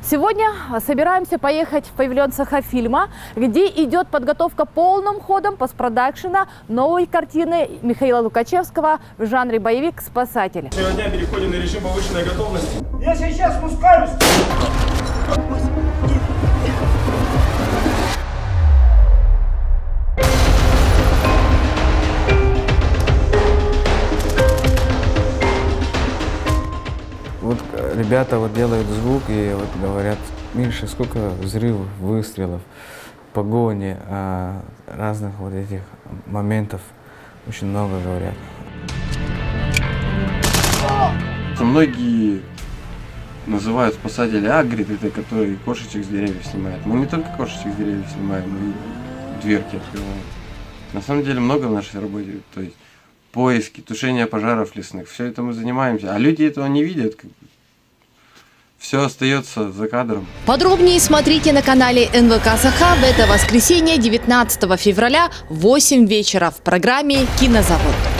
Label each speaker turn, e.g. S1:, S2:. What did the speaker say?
S1: Сегодня собираемся поехать в павильон Сахафильма, где идет подготовка полным ходом постпродакшена новой картины Михаила Лукачевского в жанре боевик «Спасатель».
S2: Сегодня переходим на режим повышенной готовности.
S3: Я сейчас спускаюсь!
S4: Вот ребята вот делают звук и вот говорят: Миша, сколько взрывов, выстрелов, погони, разных вот этих моментов очень много говорят.
S5: Многие называют спасателей Агрид, это который кошечек с деревьев снимает. Мы не только кошечек с деревьев снимаем, мы и дверки открываем. На самом деле много в нашей работе, то есть поиски, тушение пожаров лесных, все это мы занимаемся, а люди этого не видят. Все остается за кадром.
S6: Подробнее смотрите на канале НВК Саха в это воскресенье, 19 февраля, в 8 вечера в программе «Кинозавод».